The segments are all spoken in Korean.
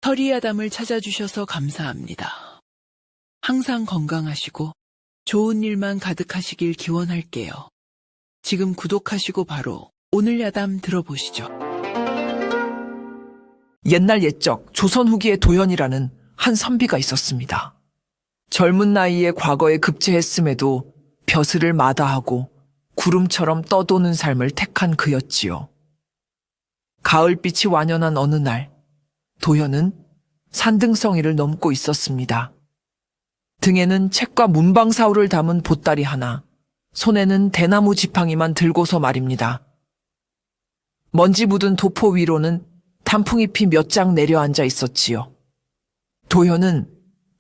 허리야담을 찾아주셔서 감사합니다. 항상 건강하시고 좋은 일만 가득하시길 기원할게요. 지금 구독하시고 바로 오늘 야담 들어보시죠. 옛날 옛적 조선 후기의 도현이라는 한 선비가 있었습니다. 젊은 나이에 과거에 급제했음에도 벼슬을 마다하고 구름처럼 떠도는 삶을 택한 그였지요. 가을빛이 완연한 어느 날, 도현은 산등성이를 넘고 있었습니다. 등에는 책과 문방사우를 담은 보따리 하나, 손에는 대나무 지팡이만 들고서 말입니다. 먼지 묻은 도포 위로는 단풍잎이 몇 장 내려앉아 있었지요. 도현은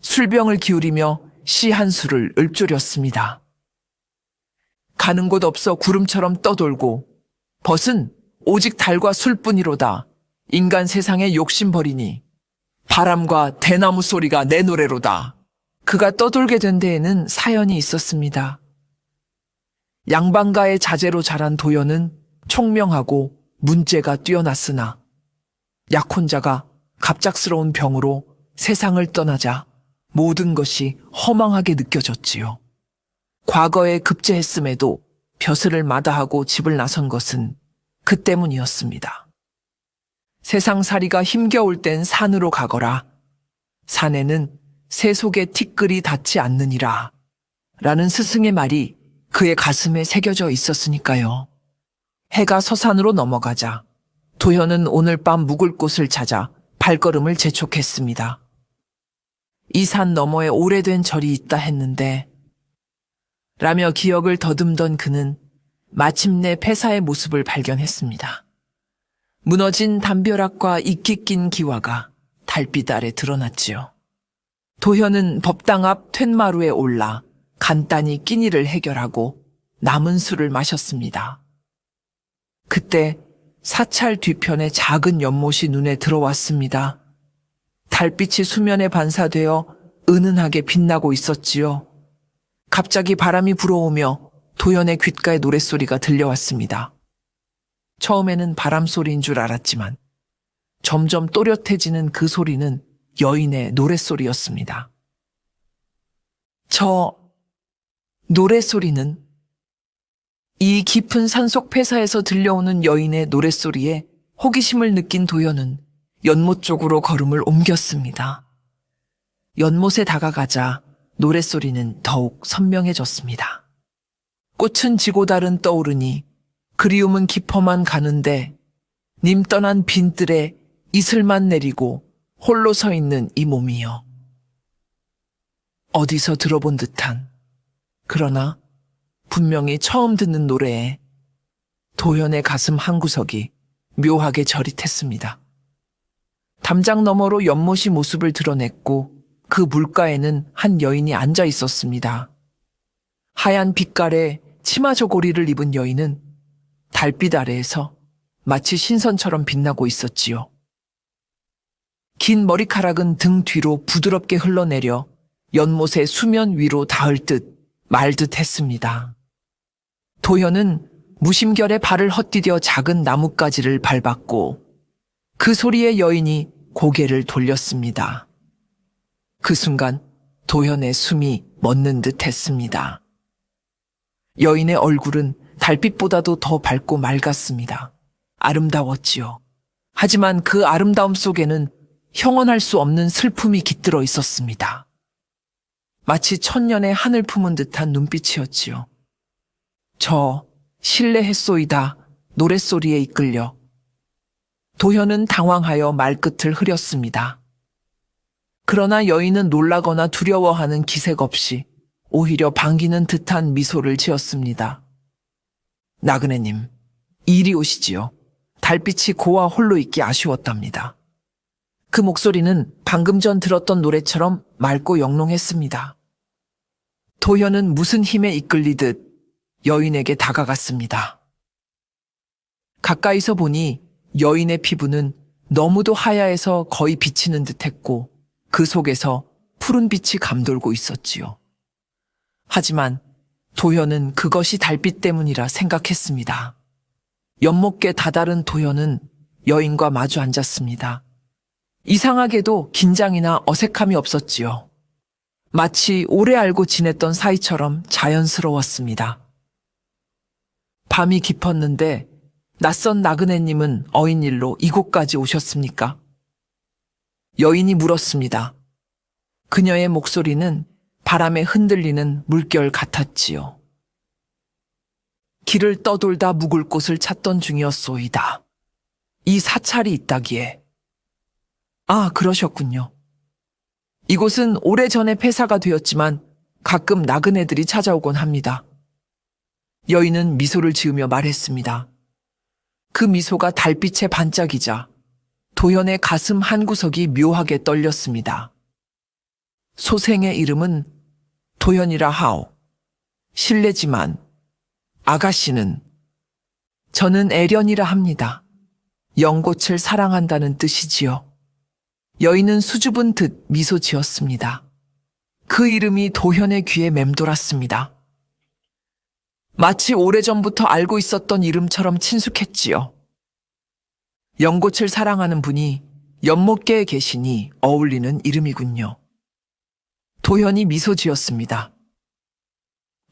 술병을 기울이며 시 한 수를 읊조렸습니다. 가는 곳 없어 구름처럼 떠돌고 벗은 오직 달과 술뿐이로다. 인간 세상에 욕심 버리니 바람과 대나무 소리가 내 노래로다. 그가 떠돌게 된 데에는 사연이 있었습니다. 양반가의 자제로 자란 도현은 총명하고 문제가 뛰어났으나 약혼자가 갑작스러운 병으로 세상을 떠나자 모든 것이 허망하게 느껴졌지요. 과거에 급제했음에도 벼슬을 마다하고 집을 나선 것은 그 때문이었습니다. 세상살이가 힘겨울 땐 산으로 가거라. 산에는 새 속에 티끌이 닿지 않느니라. 라는 스승의 말이 그의 가슴에 새겨져 있었으니까요. 해가 서산으로 넘어가자 도현은 오늘 밤 묵을 곳을 찾아 발걸음을 재촉했습니다. 이 산 너머에 오래된 절이 있다 했는데 라며 기억을 더듬던 그는 마침내 폐사의 모습을 발견했습니다. 무너진 담벼락과 이끼 낀 기와가 달빛 아래 드러났지요. 도현은 법당 앞 툇마루에 올라 간단히 끼니를 해결하고 남은 술을 마셨습니다. 그때 사찰 뒤편에 작은 연못이 눈에 들어왔습니다. 달빛이 수면에 반사되어 은은하게 빛나고 있었지요. 갑자기 바람이 불어오며 도현의 귓가에 노랫소리가 들려왔습니다. 처음에는 바람소리인 줄 알았지만 점점 또렷해지는 그 소리는 여인의 노랫소리였습니다. 저 노랫소리는 이 깊은 산속 폐사에서 들려오는 여인의 노랫소리에 호기심을 느낀 도현은 연못 쪽으로 걸음을 옮겼습니다. 연못에 다가가자 노랫소리는 더욱 선명해졌습니다. 꽃은 지고 달은 떠오르니 그리움은 깊어만 가는데 님 떠난 빈들에 이슬만 내리고 홀로 서 있는 이 몸이여. 어디서 들어본 듯한 그러나 분명히 처음 듣는 노래에 도현의 가슴 한구석이 묘하게 저릿했습니다. 담장 너머로 연못이 모습을 드러냈고 그 물가에는 한 여인이 앉아 있었습니다. 하얀 빛깔의 치마 저고리를 입은 여인은 달빛 아래에서 마치 신선처럼 빛나고 있었지요. 긴 머리카락은 등 뒤로 부드럽게 흘러내려 연못의 수면 위로 닿을 듯 말 듯 했습니다. 도현은 무심결에 발을 헛디뎌 작은 나뭇가지를 밟았고 그 소리에 여인이 고개를 돌렸습니다. 그 순간 도현의 숨이 멎는 듯 했습니다. 여인의 얼굴은 달빛보다도 더 밝고 맑았습니다. 아름다웠지요. 하지만 그 아름다움 속에는 형언할 수 없는 슬픔이 깃들어 있었습니다. 마치 천년의 하늘 품은 듯한 눈빛이었지요. 저 신뢰했소이다 노랫소리에 이끌려 도현은 당황하여 말끝을 흐렸습니다. 그러나 여인은 놀라거나 두려워하는 기색 없이 오히려 반기는 듯한 미소를 지었습니다. 나그네님, 이리 오시지요. 달빛이 고와 홀로 있기 아쉬웠답니다. 그 목소리는 방금 전 들었던 노래처럼 맑고 영롱했습니다. 도현은 무슨 힘에 이끌리듯 여인에게 다가갔습니다. 가까이서 보니 여인의 피부는 너무도 하야해서 거의 비치는 듯했고 그 속에서 푸른 빛이 감돌고 있었지요. 하지만 도현은 그것이 달빛 때문이라 생각했습니다. 연못께 다다른 도현은 여인과 마주 앉았습니다. 이상하게도 긴장이나 어색함이 없었지요. 마치 오래 알고 지냈던 사이처럼 자연스러웠습니다. 밤이 깊었는데 낯선 나그네님은 어인일로 이곳까지 오셨습니까? 여인이 물었습니다. 그녀의 목소리는 바람에 흔들리는 물결 같았지요. 길을 떠돌다 묵을 곳을 찾던 중이었소이다. 이 사찰이 있다기에. 아, 그러셨군요. 이곳은 오래전에 폐사가 되었지만 가끔 나그네들이 찾아오곤 합니다. 여인은 미소를 지으며 말했습니다. 그 미소가 달빛에 반짝이자 도현의 가슴 한구석이 묘하게 떨렸습니다. 소생의 이름은 도현이라 하오. 실례지만 아가씨는 저는 애련이라 합니다. 연꽃을 사랑한다는 뜻이지요. 여인은 수줍은 듯 미소 지었습니다. 그 이름이 도현의 귀에 맴돌았습니다. 마치 오래전부터 알고 있었던 이름처럼 친숙했지요. 연꽃을 사랑하는 분이 연못계에 계시니 어울리는 이름이군요. 도현이 미소 지었습니다.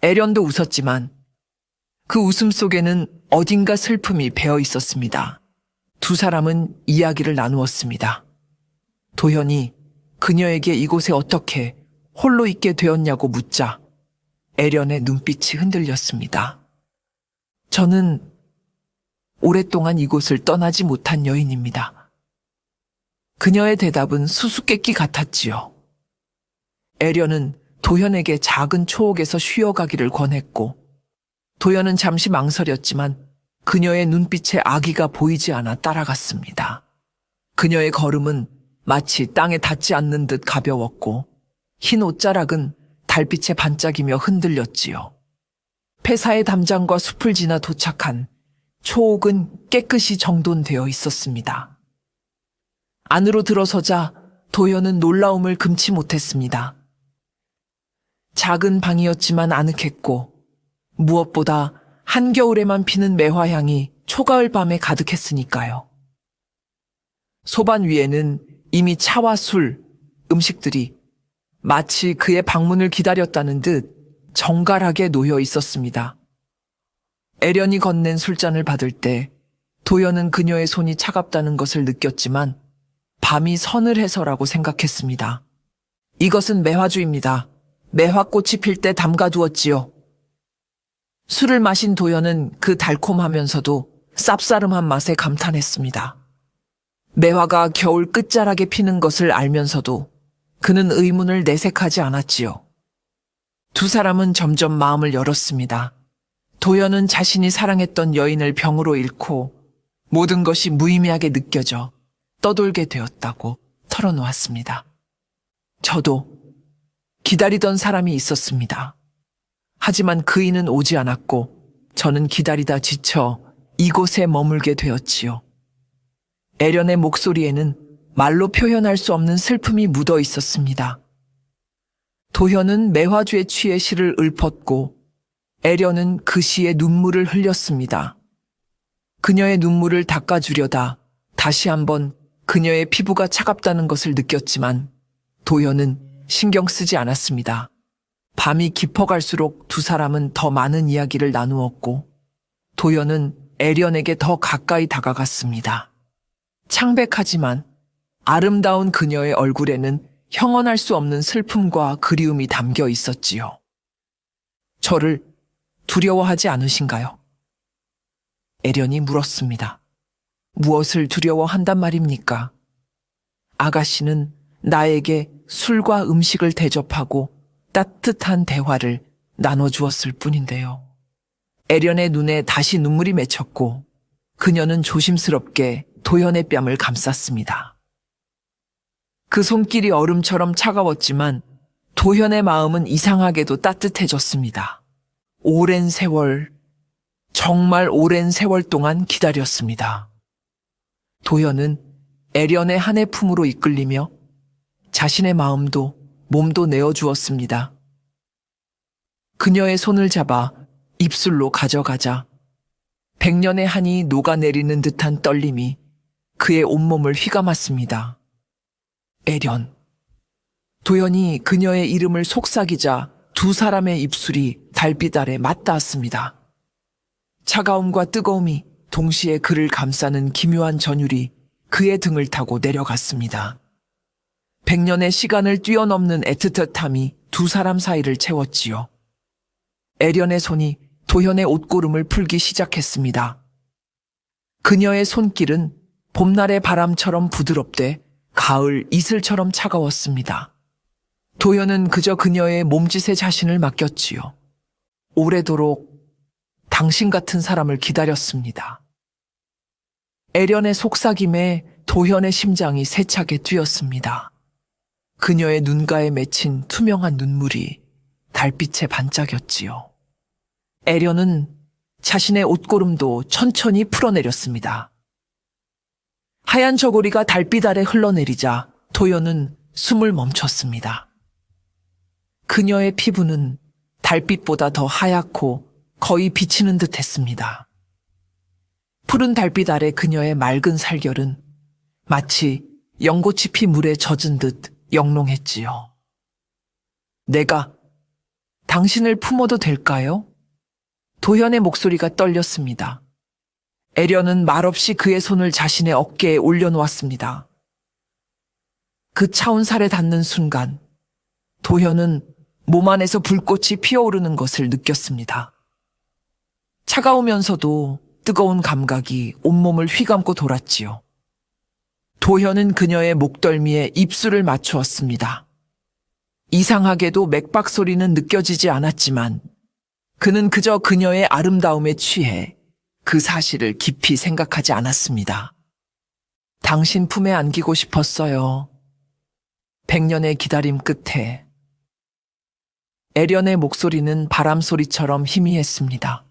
애련도 웃었지만 그 웃음 속에는 어딘가 슬픔이 배어 있었습니다. 두 사람은 이야기를 나누었습니다. 도현이 그녀에게 이곳에 어떻게 홀로 있게 되었냐고 묻자 애련의 눈빛이 흔들렸습니다. 저는 오랫동안 이곳을 떠나지 못한 여인입니다. 그녀의 대답은 수수께끼 같았지요. 애련은 도현에게 작은 초옥에서 쉬어가기를 권했고 도현은 잠시 망설였지만 그녀의 눈빛에 아기가 보이지 않아 따라갔습니다. 그녀의 걸음은 마치 땅에 닿지 않는 듯 가벼웠고 흰 옷자락은 달빛에 반짝이며 흔들렸지요. 폐사의 담장과 숲을 지나 도착한 초옥은 깨끗이 정돈되어 있었습니다. 안으로 들어서자 도현은 놀라움을 금치 못했습니다. 작은 방이었지만 아늑했고 무엇보다 한겨울에만 피는 매화향이 초가을 밤에 가득했으니까요. 소반 위에는 이미 차와 술, 음식들이 마치 그의 방문을 기다렸다는 듯 정갈하게 놓여 있었습니다. 애련이 건넨 술잔을 받을 때 도연은 그녀의 손이 차갑다는 것을 느꼈지만 밤이 서늘해서라고 생각했습니다. 이것은 매화주입니다. 매화꽃이 필 때 담가두었지요. 술을 마신 도연은 그 달콤하면서도 쌉싸름한 맛에 감탄했습니다. 매화가 겨울 끝자락에 피는 것을 알면서도 그는 의문을 내색하지 않았지요. 두 사람은 점점 마음을 열었습니다. 도연은 자신이 사랑했던 여인을 병으로 잃고 모든 것이 무의미하게 느껴져 떠돌게 되었다고 털어놓았습니다. 저도 기다리던 사람이 있었습니다. 하지만 그이는 오지 않았고 저는 기다리다 지쳐 이곳에 머물게 되었지요. 애련의 목소리에는 말로 표현할 수 없는 슬픔이 묻어 있었습니다. 도현은 매화주에 취해 시를 읊었고 애련은 그 시에 눈물을 흘렸습니다. 그녀의 눈물을 닦아주려다 다시 한번 그녀의 피부가 차갑다는 것을 느꼈지만 도현은 신경 쓰지 않았습니다. 밤이 깊어갈수록 두 사람은 더 많은 이야기를 나누었고 도현은 애련에게 더 가까이 다가갔습니다. 창백하지만 아름다운 그녀의 얼굴에는 형언할 수 없는 슬픔과 그리움이 담겨 있었지요. 저를 두려워하지 않으신가요? 애련이 물었습니다. 무엇을 두려워한단 말입니까? 아가씨는 나에게 술과 음식을 대접하고 따뜻한 대화를 나눠주었을 뿐인데요. 애련의 눈에 다시 눈물이 맺혔고 그녀는 조심스럽게 도연의 뺨을 감쌌습니다. 그 손길이 얼음처럼 차가웠지만 도현의 마음은 이상하게도 따뜻해졌습니다. 오랜 세월, 정말 오랜 세월 동안 기다렸습니다. 도현은 애련의 한 해 품으로 이끌리며 자신의 마음도 몸도 내어주었습니다. 그녀의 손을 잡아 입술로 가져가자 100년의 한이 녹아내리는 듯한 떨림이 그의 온몸을 휘감았습니다. 애련. 도연이 그녀의 이름을 속삭이자 두 사람의 입술이 달빛 아래 맞닿았습니다. 차가움과 뜨거움이 동시에 그를 감싸는 기묘한 전율이 그의 등을 타고 내려갔습니다. 100년의 시간을 뛰어넘는 애틋함이 두 사람 사이를 채웠지요. 애련의 손이 도현의 옷고름을 풀기 시작했습니다. 그녀의 손길은 봄날의 바람처럼 부드럽되 가을 이슬처럼 차가웠습니다. 도현은 그저 그녀의 몸짓에 자신을 맡겼지요. 오래도록 당신 같은 사람을 기다렸습니다. 애련의 속삭임에 도현의 심장이 세차게 뛰었습니다. 그녀의 눈가에 맺힌 투명한 눈물이 달빛에 반짝였지요. 애련은 자신의 옷고름도 천천히 풀어내렸습니다. 하얀 저고리가 달빛 아래 흘러내리자 도연은 숨을 멈췄습니다. 그녀의 피부는 달빛보다 더 하얗고 거의 비치는 듯 했습니다. 푸른 달빛 아래 그녀의 맑은 살결은 마치 연고치 물에 젖은 듯 영롱했지요. 내가 당신을 품어도 될까요? 도현의 목소리가 떨렸습니다. 애련은 말없이 그의 손을 자신의 어깨에 올려놓았습니다. 그 차운 살에 닿는 순간 도현은 몸 안에서 불꽃이 피어오르는 것을 느꼈습니다. 차가우면서도 뜨거운 감각이 온몸을 휘감고 돌았지요. 도현은 그녀의 목덜미에 입술을 맞추었습니다. 이상하게도 맥박 소리는 느껴지지 않았지만 그는 그저 그녀의 아름다움에 취해 그 사실을 깊이 생각하지 않았습니다. 당신 품에 안기고 싶었어요. 100년의 기다림 끝에. 애련의 목소리는 바람 소리처럼 희미했습니다.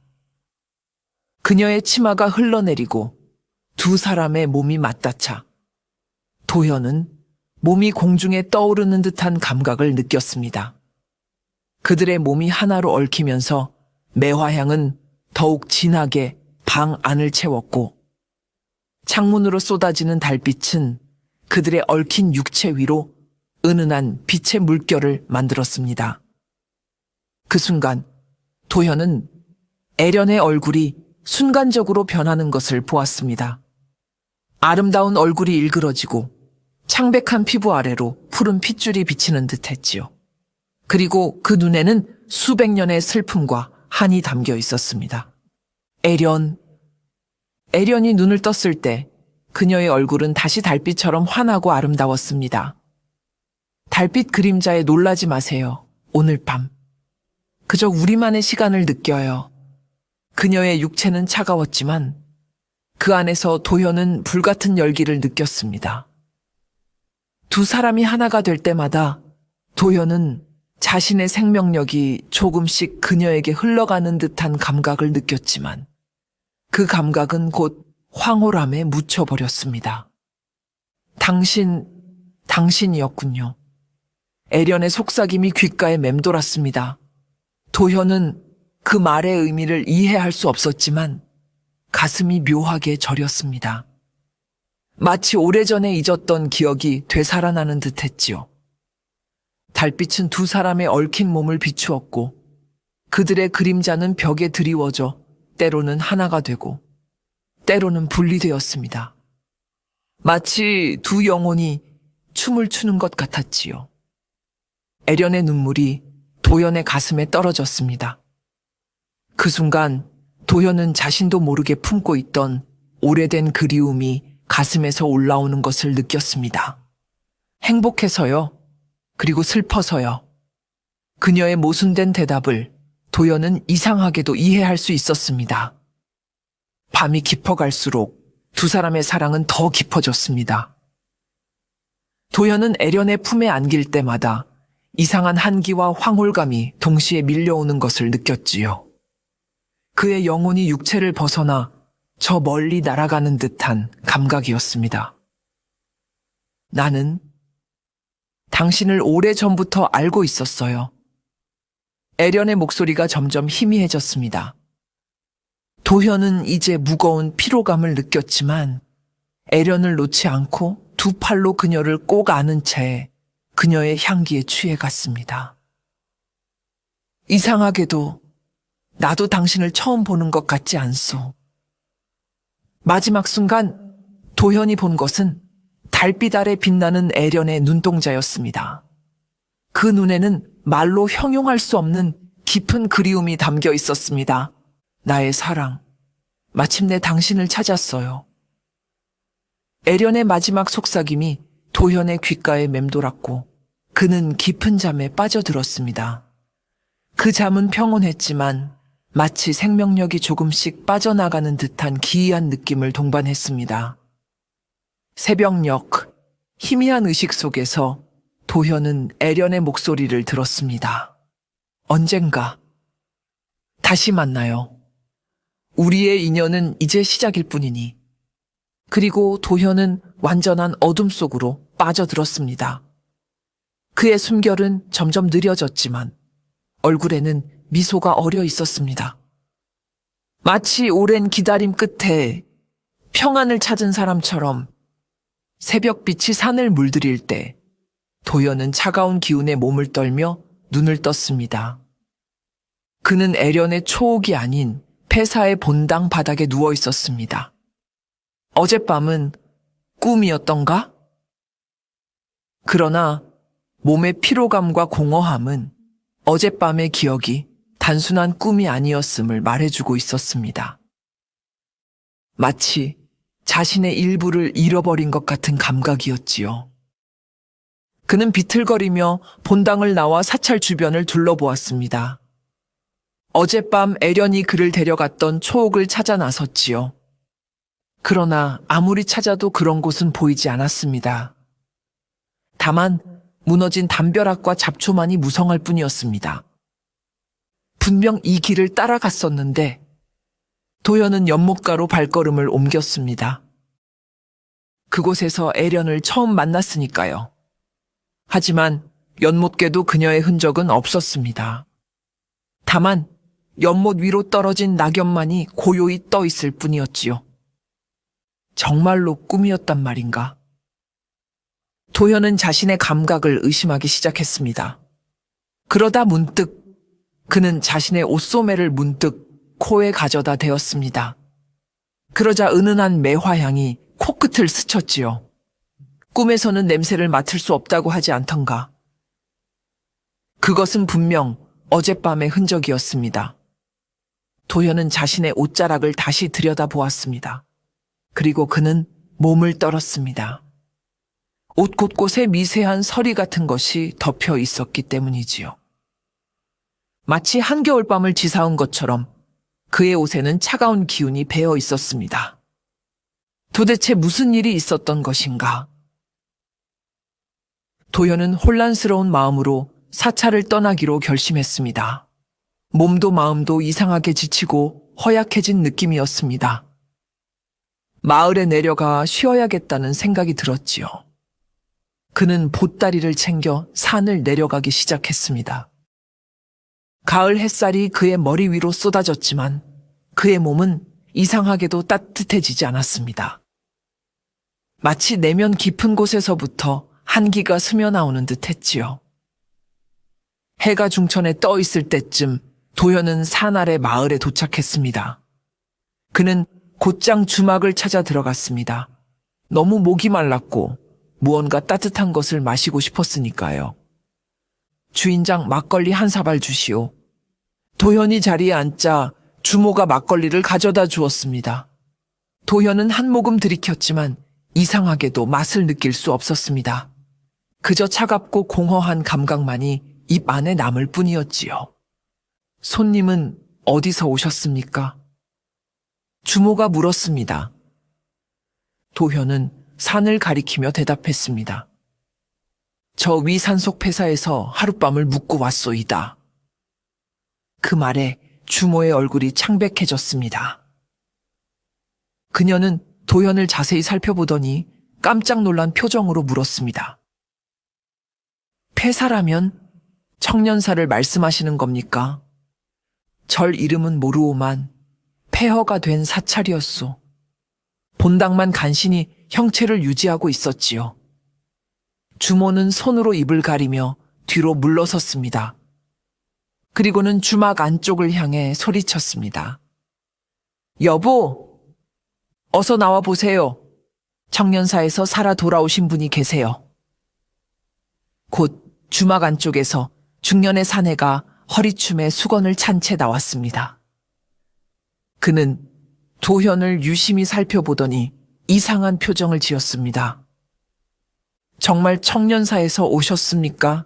그녀의 치마가 흘러내리고 두 사람의 몸이 맞닿자 도현은 몸이 공중에 떠오르는 듯한 감각을 느꼈습니다. 그들의 몸이 하나로 얽히면서 매화향은 더욱 진하게 방 안을 채웠고 창문으로 쏟아지는 달빛은 그들의 얽힌 육체 위로 은은한 빛의 물결을 만들었습니다. 그 순간 도현은 애련의 얼굴이 순간적으로 변하는 것을 보았습니다. 아름다운 얼굴이 일그러지고 창백한 피부 아래로 푸른 핏줄이 비치는 듯 했지요. 그리고 그 눈에는 수백 년의 슬픔과 한이 담겨 있었습니다. 애련이 눈을 떴을 때 그녀의 얼굴은 다시 달빛처럼 환하고 아름다웠습니다. 달빛 그림자에 놀라지 마세요. 오늘 밤. 그저 우리만의 시간을 느껴요. 그녀의 육체는 차가웠지만 그 안에서 도현은 불같은 열기를 느꼈습니다. 두 사람이 하나가 될 때마다 도현은 자신의 생명력이 조금씩 그녀에게 흘러가는 듯한 감각을 느꼈지만 그 감각은 곧 황홀함에 묻혀버렸습니다. 당신이었군요. 애련의 속삭임이 귓가에 맴돌았습니다. 도현은 그 말의 의미를 이해할 수 없었지만 가슴이 묘하게 저렸습니다. 마치 오래전에 잊었던 기억이 되살아나는 듯 했지요. 달빛은 두 사람의 얽힌 몸을 비추었고 그들의 그림자는 벽에 드리워져 때로는 하나가 되고 때로는 분리되었습니다. 마치 두 영혼이 춤을 추는 것 같았지요. 애련의 눈물이 도연의 가슴에 떨어졌습니다. 그 순간 도연은 자신도 모르게 품고 있던 오래된 그리움이 가슴에서 올라오는 것을 느꼈습니다. 행복해서요. 그리고 슬퍼서요. 그녀의 모순된 대답을 도연은 이상하게도 이해할 수 있었습니다. 밤이 깊어갈수록 두 사람의 사랑은 더 깊어졌습니다. 도연은 애련의 품에 안길 때마다 이상한 한기와 황홀감이 동시에 밀려오는 것을 느꼈지요. 그의 영혼이 육체를 벗어나 저 멀리 날아가는 듯한 감각이었습니다. 나는 당신을 오래전부터 알고 있었어요. 애련의 목소리가 점점 희미해졌습니다. 도현은 이제 무거운 피로감을 느꼈지만 애련을 놓지 않고 두 팔로 그녀를 꼭 안은 채 그녀의 향기에 취해갔습니다. 이상하게도 나도 당신을 처음 보는 것 같지 않소. 마지막 순간 도현이 본 것은 달빛 아래 빛나는 애련의 눈동자였습니다. 그 눈에는 말로 형용할 수 없는 깊은 그리움이 담겨 있었습니다. 나의 사랑, 마침내 당신을 찾았어요. 애련의 마지막 속삭임이 도현의 귓가에 맴돌았고 그는 깊은 잠에 빠져들었습니다. 그 잠은 평온했지만 마치 생명력이 조금씩 빠져나가는 듯한 기이한 느낌을 동반했습니다. 새벽녘, 희미한 의식 속에서 도현은 애련의 목소리를 들었습니다. 언젠가 다시 만나요. 우리의 인연은 이제 시작일 뿐이니. 그리고 도현은 완전한 어둠 속으로 빠져들었습니다. 그의 숨결은 점점 느려졌지만 얼굴에는 미소가 어려 있었습니다. 마치 오랜 기다림 끝에 평안을 찾은 사람처럼 새벽빛이 산을 물들일 때 도현은 차가운 기운에 몸을 떨며 눈을 떴습니다. 그는 애련의 초옥이 아닌 폐사의 본당 바닥에 누워 있었습니다. 어젯밤은 꿈이었던가? 그러나 몸의 피로감과 공허함은 어젯밤의 기억이 단순한 꿈이 아니었음을 말해주고 있었습니다. 마치 자신의 일부를 잃어버린 것 같은 감각이었지요. 그는 비틀거리며 본당을 나와 사찰 주변을 둘러보았습니다. 어젯밤 애련이 그를 데려갔던 초옥을 찾아 나섰지요. 그러나 아무리 찾아도 그런 곳은 보이지 않았습니다. 다만 무너진 담벼락과 잡초만이 무성할 뿐이었습니다. 분명 이 길을 따라갔었는데 도현은 연못가로 발걸음을 옮겼습니다. 그곳에서 애련을 처음 만났으니까요. 하지만 연못께도 그녀의 흔적은 없었습니다. 다만 연못 위로 떨어진 낙엽만이 고요히 떠 있을 뿐이었지요. 정말로 꿈이었단 말인가? 도현은 자신의 감각을 의심하기 시작했습니다. 그러다 문득 그는 자신의 옷소매를 문득 코에 가져다 대었습니다. 그러자 은은한 매화향이 코끝을 스쳤지요. 꿈에서는 냄새를 맡을 수 없다고 하지 않던가. 그것은 분명 어젯밤의 흔적이었습니다. 도현은 자신의 옷자락을 다시 들여다보았습니다. 그리고 그는 몸을 떨었습니다. 옷 곳곳에 미세한 서리 같은 것이 덮여 있었기 때문이지요. 마치 한겨울밤을 지사온 것처럼 그의 옷에는 차가운 기운이 배어 있었습니다. 도대체 무슨 일이 있었던 것인가? 도현은 혼란스러운 마음으로 사찰을 떠나기로 결심했습니다. 몸도 마음도 이상하게 지치고 허약해진 느낌이었습니다. 마을에 내려가 쉬어야겠다는 생각이 들었지요. 그는 보따리를 챙겨 산을 내려가기 시작했습니다. 가을 햇살이 그의 머리 위로 쏟아졌지만 그의 몸은 이상하게도 따뜻해지지 않았습니다. 마치 내면 깊은 곳에서부터 한기가 스며나오는 듯 했지요. 해가 중천에 떠 있을 때쯤 도현은 산 아래 마을에 도착했습니다. 그는 곧장 주막을 찾아 들어갔습니다. 너무 목이 말랐고 무언가 따뜻한 것을 마시고 싶었으니까요. 주인장 막걸리 한 사발 주시오. 도현이 자리에 앉자 주모가 막걸리를 가져다 주었습니다. 도현은 한 모금 들이켰지만 이상하게도 맛을 느낄 수 없었습니다. 그저 차갑고 공허한 감각만이 입 안에 남을 뿐이었지요. 손님은 어디서 오셨습니까? 주모가 물었습니다. 도현은 산을 가리키며 대답했습니다. 저 위 산속 폐사에서 하룻밤을 묵고 왔소이다. 그 말에 주모의 얼굴이 창백해졌습니다. 그녀는 도현을 자세히 살펴보더니 깜짝 놀란 표정으로 물었습니다. 폐사라면 청년사를 말씀하시는 겁니까? 절 이름은 모르오만 폐허가 된 사찰이었소. 본당만 간신히 형체를 유지하고 있었지요. 주모는 손으로 입을 가리며 뒤로 물러섰습니다. 그리고는 주막 안쪽을 향해 소리쳤습니다. 여보, 어서 나와 보세요. 청년사에서 살아 돌아오신 분이 계세요. 곧 주막 안쪽에서 중년의 사내가 허리춤에 수건을 찬 채 나왔습니다. 그는 도현을 유심히 살펴보더니 이상한 표정을 지었습니다. 정말 청년사에서 오셨습니까?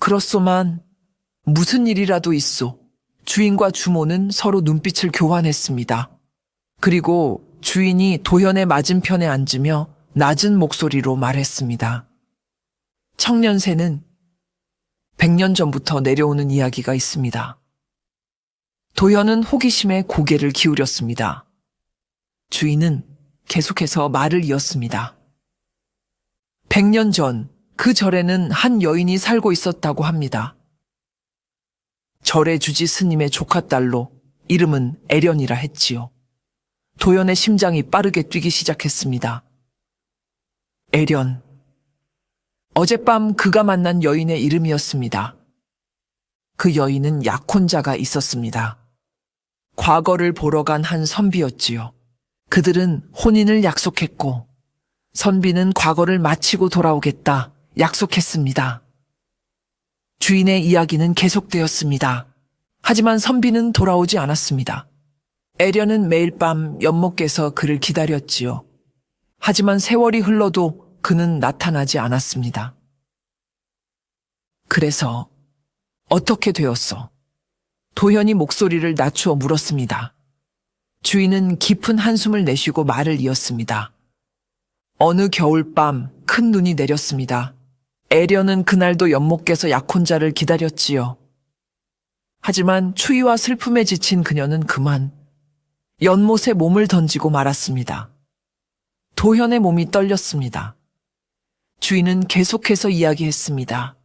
그렇소만 무슨 일이라도 있소. 주인과 주모는 서로 눈빛을 교환했습니다. 그리고 주인이 도현의 맞은편에 앉으며 낮은 목소리로 말했습니다. 청년새는 100년 전부터 내려오는 이야기가 있습니다. 도현은 호기심에 고개를 기울였습니다. 주인은 계속해서 말을 이었습니다. 100년 전 그 절에는 한 여인이 살고 있었다고 합니다. 절의 주지 스님의 조카딸로 이름은 애련이라 했지요. 도연의 심장이 빠르게 뛰기 시작했습니다. 애련. 어젯밤 그가 만난 여인의 이름이었습니다. 그 여인은 약혼자가 있었습니다. 과거를 보러 간 한 선비였지요. 그들은 혼인을 약속했고 선비는 과거를 마치고 돌아오겠다 약속했습니다. 주인의 이야기는 계속되었습니다. 하지만 선비는 돌아오지 않았습니다. 애련은 매일 밤 연못께서 그를 기다렸지요. 하지만 세월이 흘러도 그는 나타나지 않았습니다. 그래서 어떻게 되었어? 도현이 목소리를 낮추어 물었습니다. 주인은 깊은 한숨을 내쉬고 말을 이었습니다. 어느 겨울밤 큰 눈이 내렸습니다. 애련은 그날도 연못께서 약혼자를 기다렸지요. 하지만 추위와 슬픔에 지친 그녀는 그만 연못에 몸을 던지고 말았습니다. 도현의 몸이 떨렸습니다. 주인은 계속해서 이야기했습니다.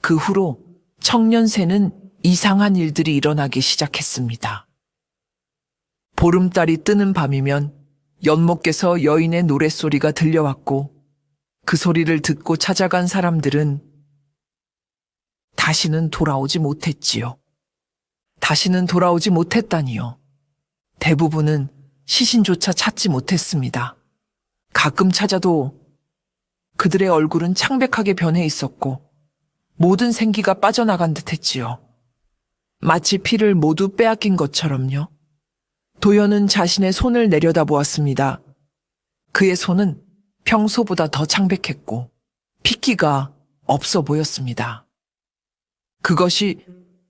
그 후로 청년새는 이상한 일들이 일어나기 시작했습니다. 보름달이 뜨는 밤이면 연못께서 여인의 노랫소리가 들려왔고 그 소리를 듣고 찾아간 사람들은 다시는 돌아오지 못했지요. 다시는 돌아오지 못했다니요. 대부분은 시신조차 찾지 못했습니다. 가끔 찾아도 그들의 얼굴은 창백하게 변해 있었고 모든 생기가 빠져나간 듯 했지요. 마치 피를 모두 빼앗긴 것처럼요. 도연은 자신의 손을 내려다보았습니다. 그의 손은 평소보다 더 창백했고 핏기가 없어 보였습니다. 그것이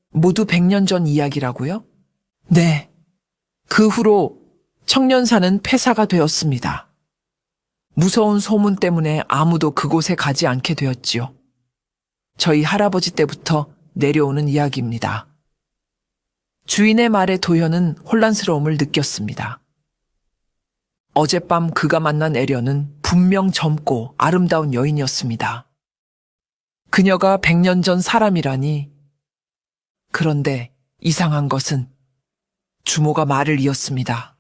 모두 100년 전 이야기라고요? 네. 그 후로 청년사는 폐사가 되었습니다. 무서운 소문 때문에 아무도 그곳에 가지 않게 되었지요. 저희 할아버지 때부터 내려오는 이야기입니다. 주인의 말에 도현은 혼란스러움을 느꼈습니다. 어젯밤 그가 만난 애련은 분명 젊고 아름다운 여인이었습니다. 그녀가 100년 전 사람이라니. 그런데 이상한 것은 주모가 말을 이었습니다.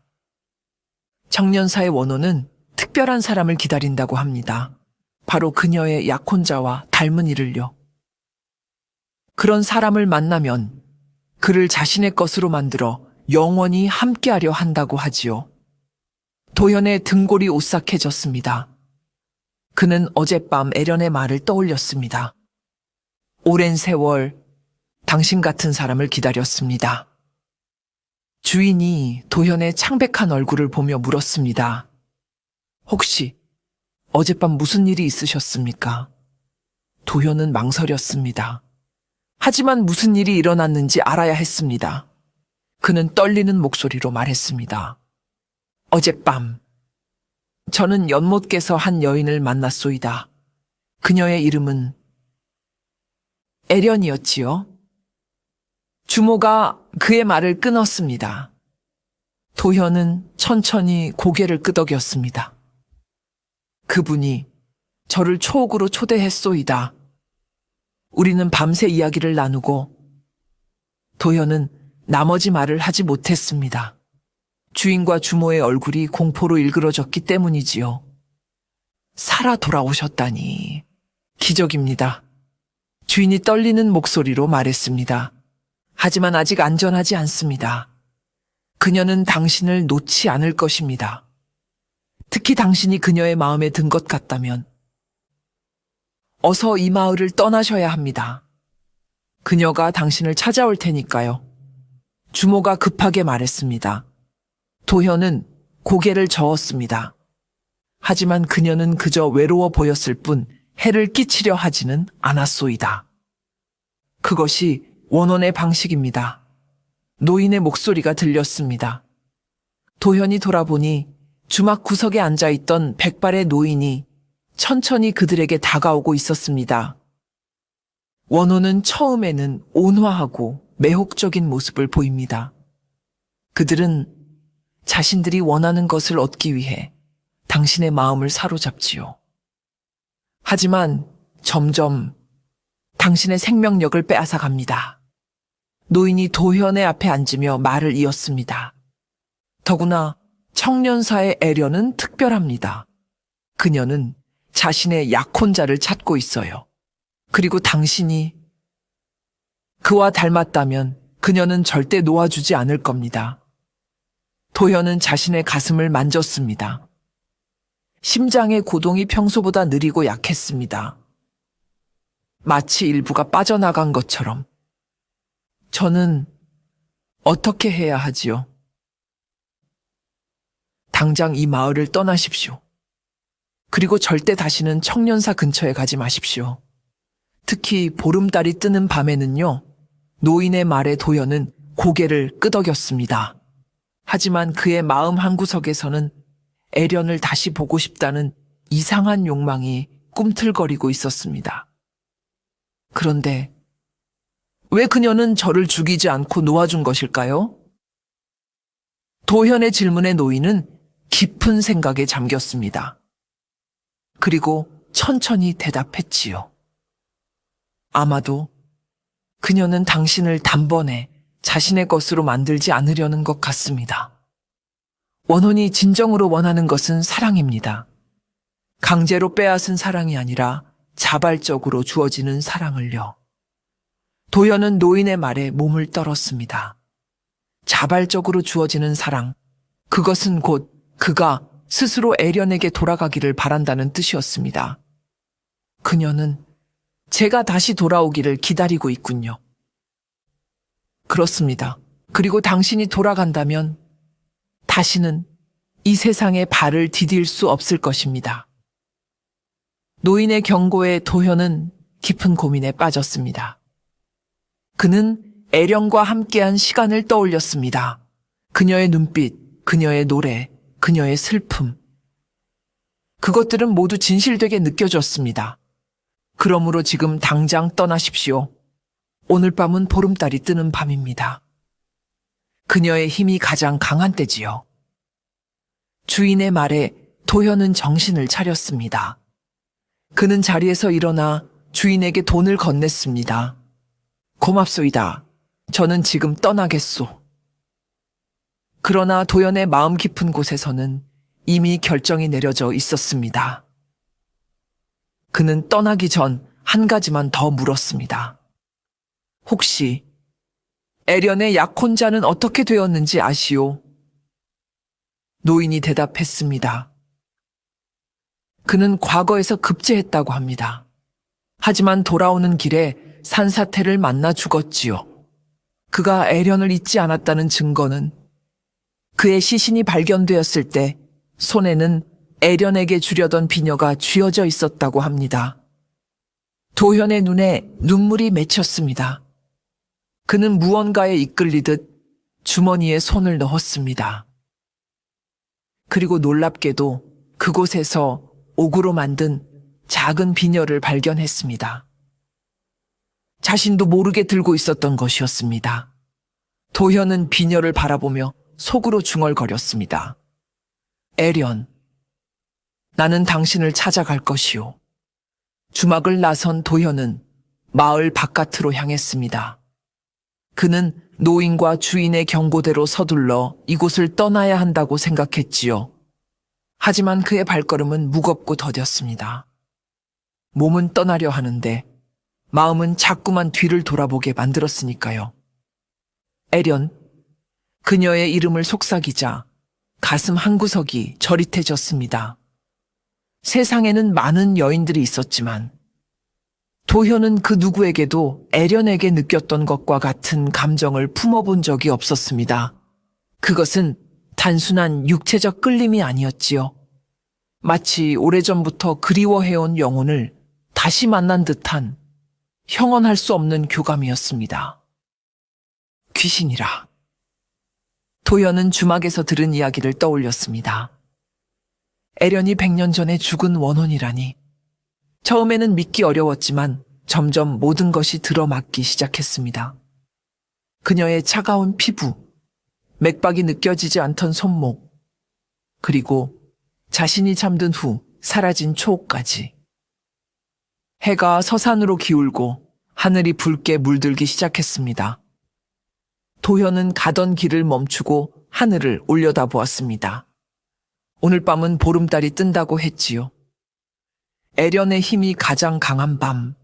청년사의 원호는 특별한 사람을 기다린다고 합니다. 바로 그녀의 약혼자와 닮은 이를요. 그런 사람을 만나면 그를 자신의 것으로 만들어 영원히 함께하려 한다고 하지요. 도현의 등골이 오싹해졌습니다. 그는 어젯밤 애련의 말을 떠올렸습니다. 오랜 세월 당신 같은 사람을 기다렸습니다. 주인이 도현의 창백한 얼굴을 보며 물었습니다. 혹시 어젯밤 무슨 일이 있으셨습니까? 도현은 망설였습니다. 하지만 무슨 일이 일어났는지 알아야 했습니다. 그는 떨리는 목소리로 말했습니다. 어젯밤 저는 연못께서 한 여인을 만났소이다. 그녀의 이름은 애련이었지요. 주모가 그의 말을 끊었습니다. 도현은 천천히 고개를 끄덕였습니다. 그분이 저를 초옥으로 초대했소이다. 우리는 밤새 이야기를 나누고 도현은 나머지 말을 하지 못했습니다. 주인과 주모의 얼굴이 공포로 일그러졌기 때문이지요. 살아 돌아오셨다니. 기적입니다. 주인이 떨리는 목소리로 말했습니다. 하지만 아직 안전하지 않습니다. 그녀는 당신을 놓지 않을 것입니다. 특히 당신이 그녀의 마음에 든 것 같다면 어서 이 마을을 떠나셔야 합니다. 그녀가 당신을 찾아올 테니까요. 주모가 급하게 말했습니다. 도현은 고개를 저었습니다. 하지만 그녀는 그저 외로워 보였을 뿐 해를 끼치려 하지는 않았소이다. 그것이 원혼의 방식입니다. 노인의 목소리가 들렸습니다. 도현이 돌아보니 주막 구석에 앉아있던 백발의 노인이 천천히 그들에게 다가오고 있었습니다. 원혼은 처음에는 온화하고 매혹적인 모습을 보입니다. 그들은 자신들이 원하는 것을 얻기 위해 당신의 마음을 사로잡지요. 하지만 점점 당신의 생명력을 빼앗아갑니다. 노인이 도현의 앞에 앉으며 말을 이었습니다. 더구나 청년사의 애련은 특별합니다. 그녀는 자신의 약혼자를 찾고 있어요. 그리고 당신이 그와 닮았다면 그녀는 절대 놓아주지 않을 겁니다. 도현은 자신의 가슴을 만졌습니다. 심장의 고동이 평소보다 느리고 약했습니다. 마치 일부가 빠져나간 것처럼. 저는 어떻게 해야 하지요? 당장 이 마을을 떠나십시오. 그리고 절대 다시는 청년사 근처에 가지 마십시오. 특히 보름달이 뜨는 밤에는요. 노인의 말에 도현은 고개를 끄덕였습니다. 하지만 그의 마음 한구석에서는 애련을 다시 보고 싶다는 이상한 욕망이 꿈틀거리고 있었습니다. 그런데 왜 그녀는 저를 죽이지 않고 놓아준 것일까요? 도현의 질문에 노인은 깊은 생각에 잠겼습니다. 그리고 천천히 대답했지요. 아마도 그녀는 당신을 단번에 자신의 것으로 만들지 않으려는 것 같습니다. 원혼이 진정으로 원하는 것은 사랑입니다. 강제로 빼앗은 사랑이 아니라 자발적으로 주어지는 사랑을요. 도현은 노인의 말에 몸을 떨었습니다. 자발적으로 주어지는 사랑, 그것은 곧 그가 스스로 애련에게 돌아가기를 바란다는 뜻이었습니다. 그녀는 제가 다시 돌아오기를 기다리고 있군요. 그렇습니다. 그리고 당신이 돌아간다면 다시는 이 세상에 발을 디딜 수 없을 것입니다. 노인의 경고에 도현은 깊은 고민에 빠졌습니다. 그는 애령과 함께한 시간을 떠올렸습니다. 그녀의 눈빛, 그녀의 노래, 그녀의 슬픔. 그것들은 모두 진실되게 느껴졌습니다. 그러므로 지금 당장 떠나십시오. 오늘 밤은 보름달이 뜨는 밤입니다. 그녀의 힘이 가장 강한 때지요. 주인의 말에 도현은 정신을 차렸습니다. 그는 자리에서 일어나 주인에게 돈을 건넸습니다. 고맙소이다. 저는 지금 떠나겠소. 그러나 도현의 마음 깊은 곳에서는 이미 결정이 내려져 있었습니다. 그는 떠나기 전 한 가지만 더 물었습니다. 혹시 애련의 약혼자는 어떻게 되었는지 아시오? 노인이 대답했습니다. 그는 과거에서 급제했다고 합니다. 하지만 돌아오는 길에 산사태를 만나 죽었지요. 그가 애련을 잊지 않았다는 증거는 그의 시신이 발견되었을 때 손에는 애련에게 주려던 비녀가 쥐어져 있었다고 합니다. 도현의 눈에 눈물이 맺혔습니다. 그는 무언가에 이끌리듯 주머니에 손을 넣었습니다. 그리고 놀랍게도 그곳에서 옥으로 만든 작은 비녀를 발견했습니다. 자신도 모르게 들고 있었던 것이었습니다. 도현은 비녀를 바라보며 속으로 중얼거렸습니다. 애련, 나는 당신을 찾아갈 것이오. 주막을 나선 도현은 마을 바깥으로 향했습니다. 그는 노인과 주인의 경고대로 서둘러 이곳을 떠나야 한다고 생각했지요. 하지만 그의 발걸음은 무겁고 더뎠습니다. 몸은 떠나려 하는데 마음은 자꾸만 뒤를 돌아보게 만들었으니까요. 에련, 그녀의 이름을 속삭이자 가슴 한구석이 저릿해졌습니다. 세상에는 많은 여인들이 있었지만 도현은 그 누구에게도 에련에게 느꼈던 것과 같은 감정을 품어본 적이 없었습니다. 그것은 단순한 육체적 끌림이 아니었지요. 마치 오래전부터 그리워해온 영혼을 다시 만난 듯한 형언할 수 없는 교감이었습니다. 귀신이라. 도현은 주막에서 들은 이야기를 떠올렸습니다. 에련이 100년 전에 죽은 원혼이라니. 처음에는 믿기 어려웠지만 점점 모든 것이 들어맞기 시작했습니다. 그녀의 차가운 피부, 맥박이 느껴지지 않던 손목, 그리고 자신이 잠든 후 사라진 초옥까지. 해가 서산으로 기울고 하늘이 붉게 물들기 시작했습니다. 도현은 가던 길을 멈추고 하늘을 올려다보았습니다. 오늘 밤은 보름달이 뜬다고 했지요. 에련의 힘이 가장 강한 밤.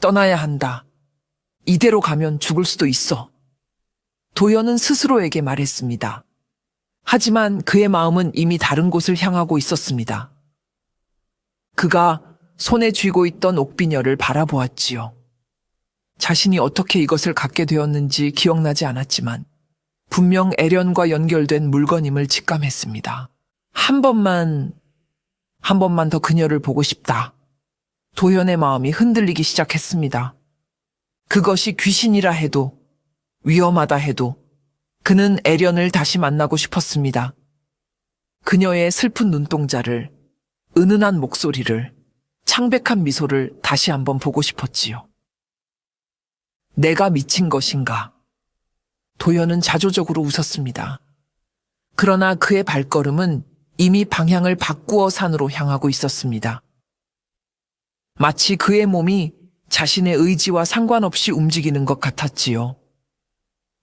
떠나야 한다. 이대로 가면 죽을 수도 있어. 도현은 스스로에게 말했습니다. 하지만 그의 마음은 이미 다른 곳을 향하고 있었습니다. 그가 손에 쥐고 있던 옥비녀를 바라보았지요. 자신이 어떻게 이것을 갖게 되었는지 기억나지 않았지만 분명 에련과 연결된 물건임을 직감했습니다. 한 번만 더 그녀를 보고 싶다. 도현의 마음이 흔들리기 시작했습니다. 그것이 귀신이라 해도, 위험하다 해도 그는 에련을 다시 만나고 싶었습니다. 그녀의 슬픈 눈동자를, 은은한 목소리를, 창백한 미소를 다시 한번 보고 싶었지요. 내가 미친 것인가? 도현은 자조적으로 웃었습니다. 그러나 그의 발걸음은 이미 방향을 바꾸어 산으로 향하고 있었습니다. 마치 그의 몸이 자신의 의지와 상관없이 움직이는 것 같았지요.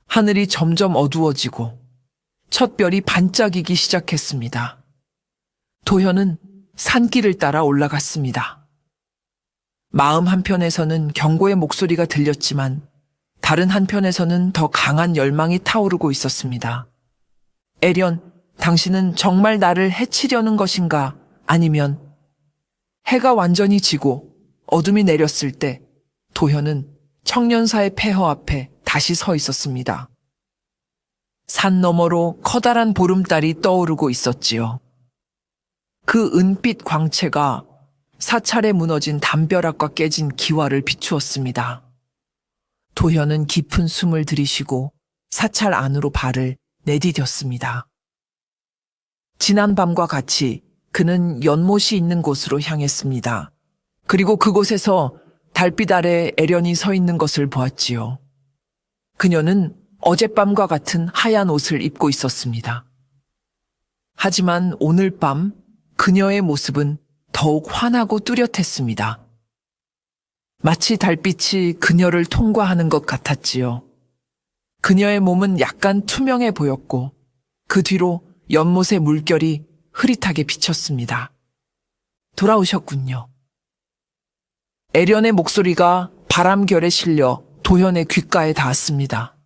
하늘이 점점 어두워지고 첫 별이 반짝이기 시작했습니다. 도현은 산길을 따라 올라갔습니다. 마음 한편에서는 경고의 목소리가 들렸지만 다른 한편에서는 더 강한 열망이 타오르고 있었습니다. 에련, 당신은 정말 나를 해치려는 것인가? 아니면 해가 완전히 지고 어둠이 내렸을 때 도현은 청년사의 폐허 앞에 다시 서 있었습니다. 산 너머로 커다란 보름달이 떠오르고 있었지요. 그 은빛 광채가 사찰에 무너진 담벼락과 깨진 기와를 비추었습니다. 도현은 깊은 숨을 들이쉬고 사찰 안으로 발을 내디뎠습니다. 지난 밤과 같이 그는 연못이 있는 곳으로 향했습니다. 그리고 그곳에서 달빛 아래 에련이 서 있는 것을 보았지요. 그녀는 어젯밤과 같은 하얀 옷을 입고 있었습니다. 하지만 오늘 밤 그녀의 모습은 더욱 환하고 뚜렷했습니다. 마치 달빛이 그녀를 통과하는 것 같았지요. 그녀의 몸은 약간 투명해 보였고 그 뒤로 연못의 물결이 흐릿하게 비쳤습니다. 돌아오셨군요. 에련의 목소리가 바람결에 실려 도현의 귓가에 닿았습니다.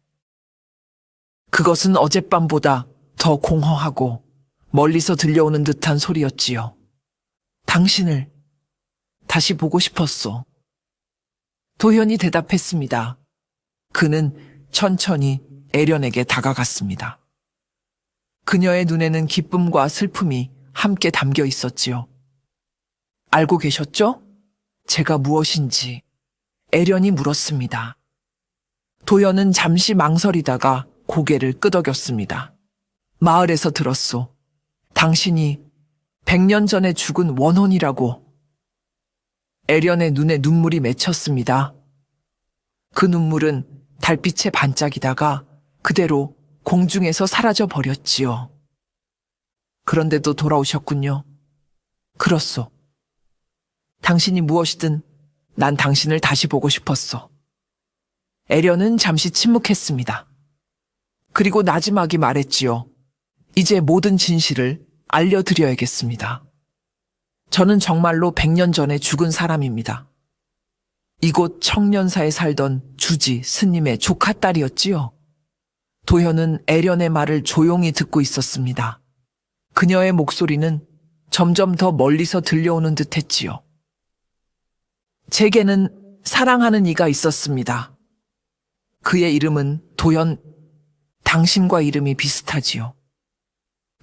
그것은 어젯밤보다 더 공허하고 멀리서 들려오는 듯한 소리였지요. 당신을 다시 보고 싶었소. 도현이 대답했습니다. 그는 천천히 에련에게 다가갔습니다. 그녀의 눈에는 기쁨과 슬픔이 함께 담겨 있었지요. 알고 계셨죠? 제가 무엇인지 에련이 물었습니다. 도현은 잠시 망설이다가 고개를 끄덕였습니다. 마을에서 들었소. 당신이 100년 전에 죽은 원혼이라고. 에련의 눈에 눈물이 맺혔습니다. 그 눈물은 달빛에 반짝이다가 그대로 공중에서 사라져 버렸지요. 그런데도 돌아오셨군요. 그렇소. 당신이 무엇이든 난 당신을 다시 보고 싶었소. 애련은 잠시 침묵했습니다. 그리고 나지막이 말했지요. 이제 모든 진실을 알려드려야겠습니다. 저는 정말로 100년 전에 죽은 사람입니다. 이곳 청년사에 살던 주지 스님의 조카 딸이었지요. 도현은 애련의 말을 조용히 듣고 있었습니다. 그녀의 목소리는 점점 더 멀리서 들려오는 듯 했지요. 제게는 사랑하는 이가 있었습니다. 그의 이름은 도현, 당신과 이름이 비슷하지요.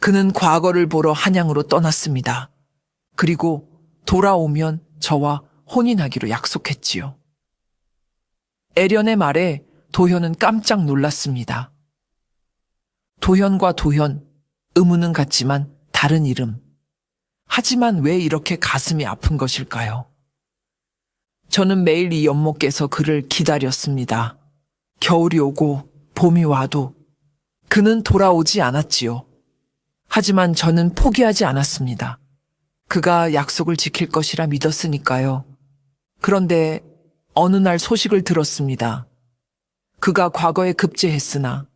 그는 과거를 보러 한양으로 떠났습니다. 그리고 돌아오면 저와 혼인하기로 약속했지요. 애련의 말에 도현은 깜짝 놀랐습니다. 도현과 도현, 의문은 같지만 다른 이름. 하지만 왜 이렇게 가슴이 아픈 것일까요? 저는 매일 이 연못께서 그를 기다렸습니다. 겨울이 오고 봄이 와도 그는 돌아오지 않았지요. 하지만 저는 포기하지 않았습니다. 그가 약속을 지킬 것이라 믿었으니까요. 그런데 어느 날 소식을 들었습니다. 그가 과거에 급제했으나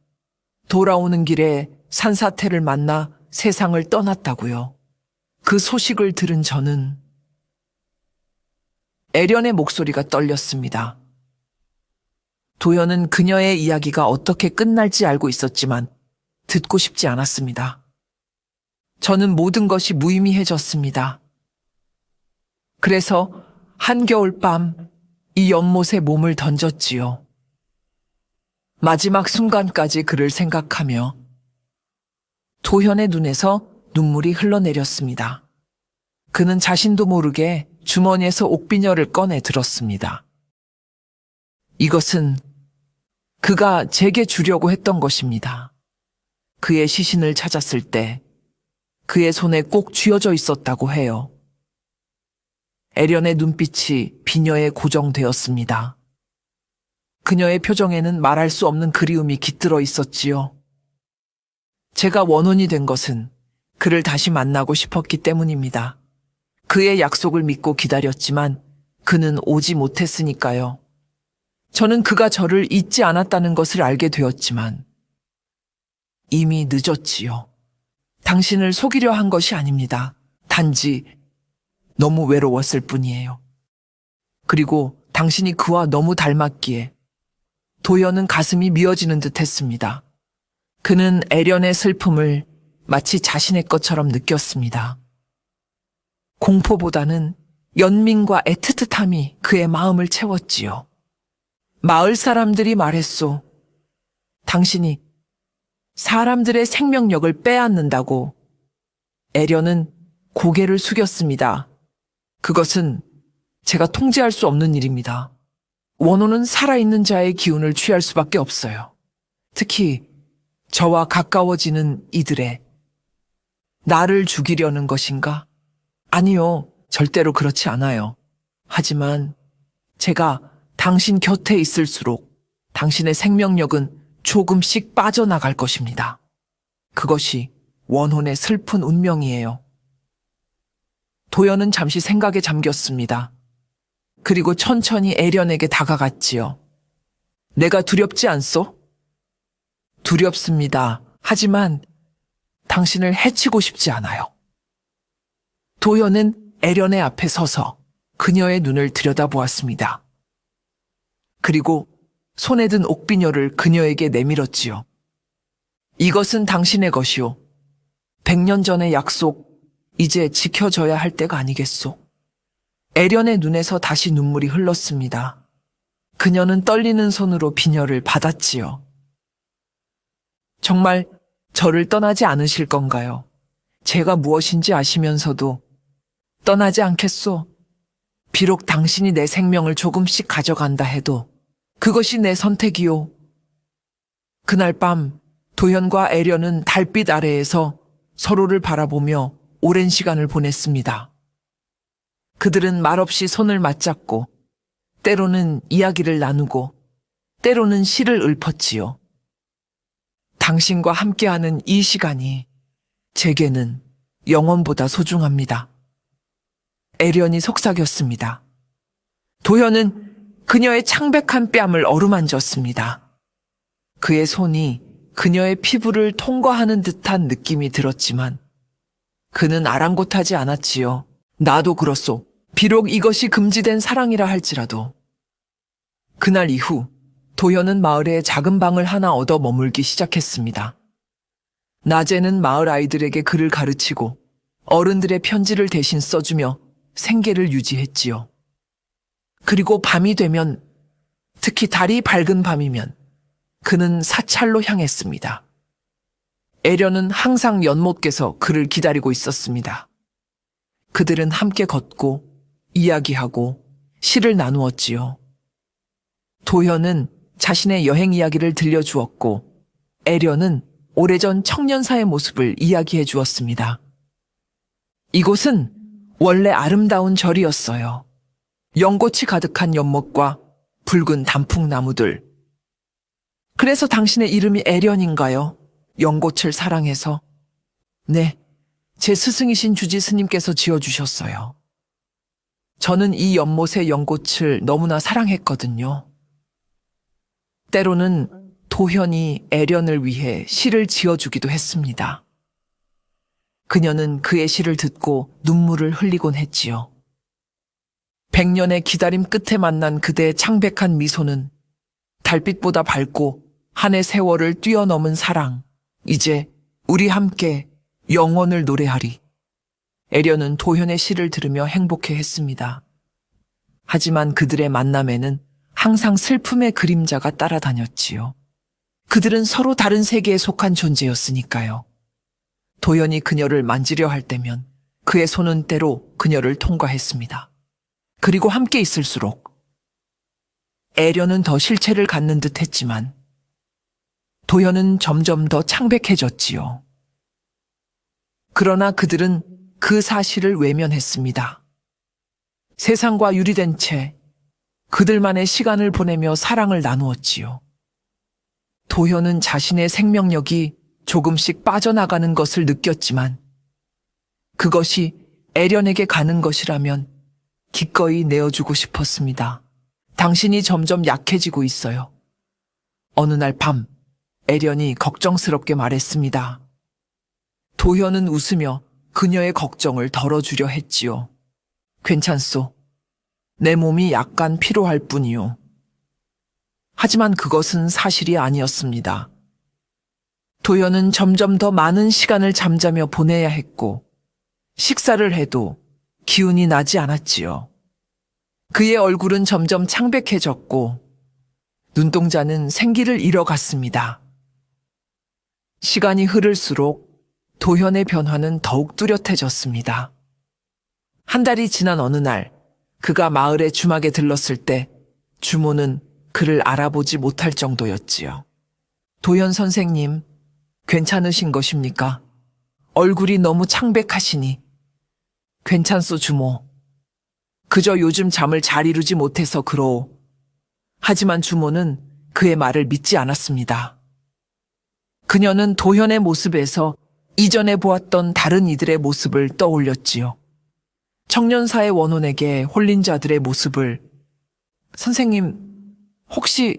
돌아오는 길에 산사태를 만나 세상을 떠났다고요. 그 소식을 들은 저는 애련의 목소리가 떨렸습니다. 도현은 그녀의 이야기가 어떻게 끝날지 알고 있었지만 듣고 싶지 않았습니다. 저는 모든 것이 무의미해졌습니다. 그래서 한겨울 밤 이 연못에 몸을 던졌지요. 마지막 순간까지 그를 생각하며 도현의 눈에서 눈물이 흘러내렸습니다. 그는 자신도 모르게 주머니에서 옥비녀를 꺼내 들었습니다. 이것은 그가 제게 주려고 했던 것입니다. 그의 시신을 찾았을 때 그의 손에 꼭 쥐어져 있었다고 해요. 애련의 눈빛이 비녀에 고정되었습니다. 그녀의 표정에는 말할 수 없는 그리움이 깃들어 있었지요. 제가 원혼이 된 것은 그를 다시 만나고 싶었기 때문입니다. 그의 약속을 믿고 기다렸지만 그는 오지 못했으니까요. 저는 그가 저를 잊지 않았다는 것을 알게 되었지만 이미 늦었지요. 당신을 속이려 한 것이 아닙니다. 단지 너무 외로웠을 뿐이에요. 그리고 당신이 그와 너무 닮았기에 도현은 가슴이 미어지는 듯 했습니다. 그는 애련의 슬픔을 마치 자신의 것처럼 느꼈습니다. 공포보다는 연민과 애틋함이 그의 마음을 채웠지요. 마을 사람들이 말했소. 당신이 사람들의 생명력을 빼앗는다고. 애련은 고개를 숙였습니다. 그것은 제가 통제할 수 없는 일입니다. 원호는 살아있는 자의 기운을 취할 수밖에 없어요. 특히 저와 가까워지는 이들의 나를 죽이려는 것인가? 아니요, 절대로 그렇지 않아요. 하지만 제가 당신 곁에 있을수록 당신의 생명력은 조금씩 빠져나갈 것입니다. 그것이 원혼의 슬픈 운명이에요. 도연은 잠시 생각에 잠겼습니다. 그리고 천천히 애련에게 다가갔지요. 내가 두렵지 않소? 두렵습니다. 하지만 당신을 해치고 싶지 않아요. 도연은 애련의 앞에 서서 그녀의 눈을 들여다보았습니다. 그리고 손에 든 옥비녀를 그녀에게 내밀었지요. 이것은 당신의 것이오. 100년 전의 약속, 이제 지켜져야 할 때가 아니겠소. 애련의 눈에서 다시 눈물이 흘렀습니다. 그녀는 떨리는 손으로 비녀를 받았지요. 정말 저를 떠나지 않으실 건가요? 제가 무엇인지 아시면서도 떠나지 않겠소. 비록 당신이 내 생명을 조금씩 가져간다 해도 그것이 내 선택이요. 그날 밤 도현과 애련은 달빛 아래에서 서로를 바라보며 오랜 시간을 보냈습니다. 그들은 말없이 손을 맞잡고 때로는 이야기를 나누고 때로는 시를 읊었지요. 당신과 함께하는 이 시간이 제게는 영원보다 소중합니다. 애련이 속삭였습니다. 도현은 그녀의 창백한 뺨을 어루만졌습니다. 그의 손이 그녀의 피부를 통과하는 듯한 느낌이 들었지만 그는 아랑곳하지 않았지요. 나도 그렇소. 비록 이것이 금지된 사랑이라 할지라도. 그날 이후 도현은 마을에 작은 방을 하나 얻어 머물기 시작했습니다. 낮에는 마을 아이들에게 글을 가르치고 어른들의 편지를 대신 써주며 생계를 유지했지요. 그리고 밤이 되면, 특히 달이 밝은 밤이면 그는 사찰로 향했습니다. 애련은 항상 연못께서 그를 기다리고 있었습니다. 그들은 함께 걷고 이야기하고 시를 나누었지요. 도현은 자신의 여행 이야기를 들려주었고 애련은 오래전 청년사의 모습을 이야기해 주었습니다. 이곳은 원래 아름다운 절이었어요. 연꽃이 가득한 연못과 붉은 단풍나무들. 그래서 당신의 이름이 애련인가요? 연꽃을 사랑해서. 네, 제 스승이신 주지 스님께서 지어주셨어요. 저는 이 연못의 연꽃을 너무나 사랑했거든요. 때로는 도현이 애련을 위해 시를 지어주기도 했습니다. 그녀는 그의 시를 듣고 눈물을 흘리곤 했지요. 100년의 기다림 끝에 만난 그대의 창백한 미소는 달빛보다 밝고 한해 세월을 뛰어넘은 사랑. 이제 우리 함께 영원을 노래하리. 애련은 도현의 시를 들으며 행복해했습니다. 하지만 그들의 만남에는 항상 슬픔의 그림자가 따라다녔지요. 그들은 서로 다른 세계에 속한 존재였으니까요. 도현이 그녀를 만지려 할 때면 그의 손은 때로 그녀를 통과했습니다. 그리고 함께 있을수록 애련은 더 실체를 갖는 듯 했지만 도현은 점점 더 창백해졌지요. 그러나 그들은 그 사실을 외면했습니다. 세상과 유리된 채 그들만의 시간을 보내며 사랑을 나누었지요. 도현은 자신의 생명력이 조금씩 빠져나가는 것을 느꼈지만 그것이 애련에게 가는 것이라면 기꺼이 내어주고 싶었습니다. 당신이 점점 약해지고 있어요. 어느 날 밤 애련이 걱정스럽게 말했습니다. 도현은 웃으며 그녀의 걱정을 덜어주려 했지요. 괜찮소. 내 몸이 약간 피로할 뿐이요. 하지만 그것은 사실이 아니었습니다. 도현은 점점 더 많은 시간을 잠자며 보내야 했고 식사를 해도 기운이 나지 않았지요. 그의 얼굴은 점점 창백해졌고 눈동자는 생기를 잃어갔습니다. 시간이 흐를수록 도현의 변화는 더욱 뚜렷해졌습니다. 한 달이 지난 어느 날 그가 마을의 주막에 들렀을 때 주모는 그를 알아보지 못할 정도였지요. 도현 선생님, 괜찮으신 것입니까? 얼굴이 너무 창백하시니. 괜찮소, 주모. 그저 요즘 잠을 잘 이루지 못해서 그러오. 하지만 주모는 그의 말을 믿지 않았습니다. 그녀는 도현의 모습에서 이전에 보았던 다른 이들의 모습을 떠올렸지요. 청년사의 원혼에게 홀린 자들의 모습을. 선생님, 혹시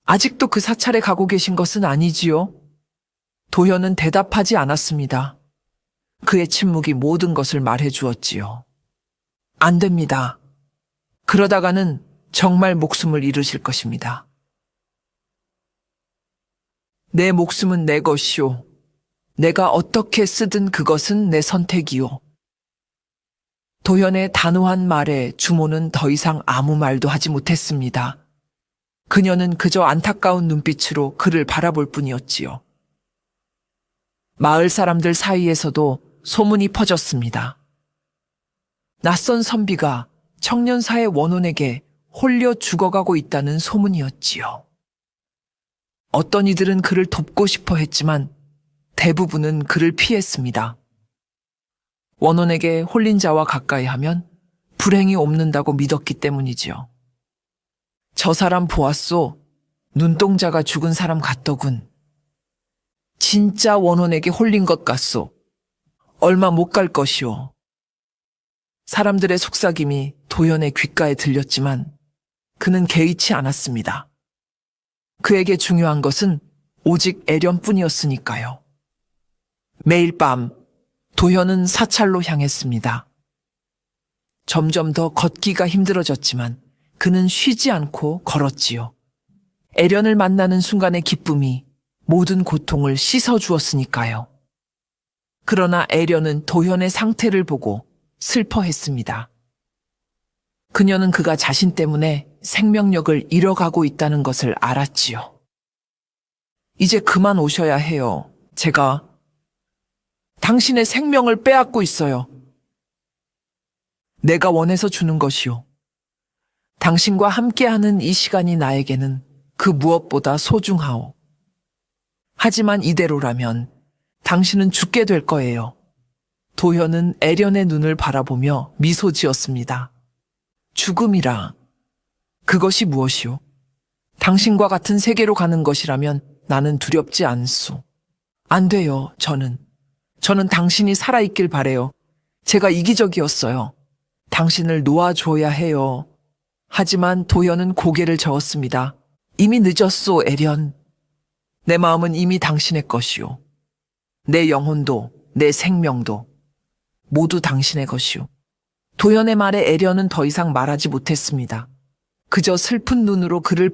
아직도 그 사찰에 가고 계신 것은 아니지요? 도현은 대답하지 않았습니다. 그의 침묵이 모든 것을 말해 주었지요. 안 됩니다. 그러다가는 정말 목숨을 잃으실 것입니다. 내 목숨은 내 것이오. 내가 어떻게 쓰든 그것은 내 선택이오. 도현의 단호한 말에 주모는 더 이상 아무 말도 하지 못했습니다. 그녀는 그저 안타까운 눈빛으로 그를 바라볼 뿐이었지요. 마을 사람들 사이에서도 소문이 퍼졌습니다. 낯선 선비가 청년사의 원혼에게 홀려 죽어가고 있다는 소문이었지요. 어떤 이들은 그를 돕고 싶어 했지만 대부분은 그를 피했습니다. 원혼에게 홀린 자와 가까이 하면 불행이 옵는다고 믿었기 때문이지요. 저 사람 보았소. 눈동자가 죽은 사람 같더군. 진짜 원혼에게 홀린 것 같소. 얼마 못 갈 것이오. 사람들의 속삭임이 도현의 귓가에 들렸지만 그는 개의치 않았습니다. 그에게 중요한 것은 오직 애련뿐이었으니까요. 매일 밤 도현은 사찰로 향했습니다. 점점 더 걷기가 힘들어졌지만 그는 쉬지 않고 걸었지요. 애련을 만나는 순간의 기쁨이 모든 고통을 씻어주었으니까요. 그러나 애련은 도현의 상태를 보고 슬퍼했습니다. 그녀는 그가 자신 때문에 생명력을 잃어가고 있다는 것을 알았지요. 이제 그만 오셔야 해요. 제가 당신의 생명을 빼앗고 있어요. 내가 원해서 주는 것이요. 당신과 함께하는 이 시간이 나에게는 그 무엇보다 소중하오. 하지만 이대로라면 당신은 죽게 될 거예요. 도현은 애련의 눈을 바라보며 미소 지었습니다. 죽음이라. 그것이 무엇이오? 당신과 같은 세계로 가는 것이라면 나는 두렵지 않소. 안 돼요, 저는 당신이 살아있길 바래요. 제가 이기적이었어요. 당신을 놓아줘야 해요. 하지만 도현은 고개를 저었습니다. 이미 늦었소, 애련. 내 마음은 이미 당신의 것이오. 내 영혼도, 내 생명도 모두 당신의 것이오. 도현의 말에 애련은 더 이상 말하지 못했습니다. 그저 슬픈 눈으로 그를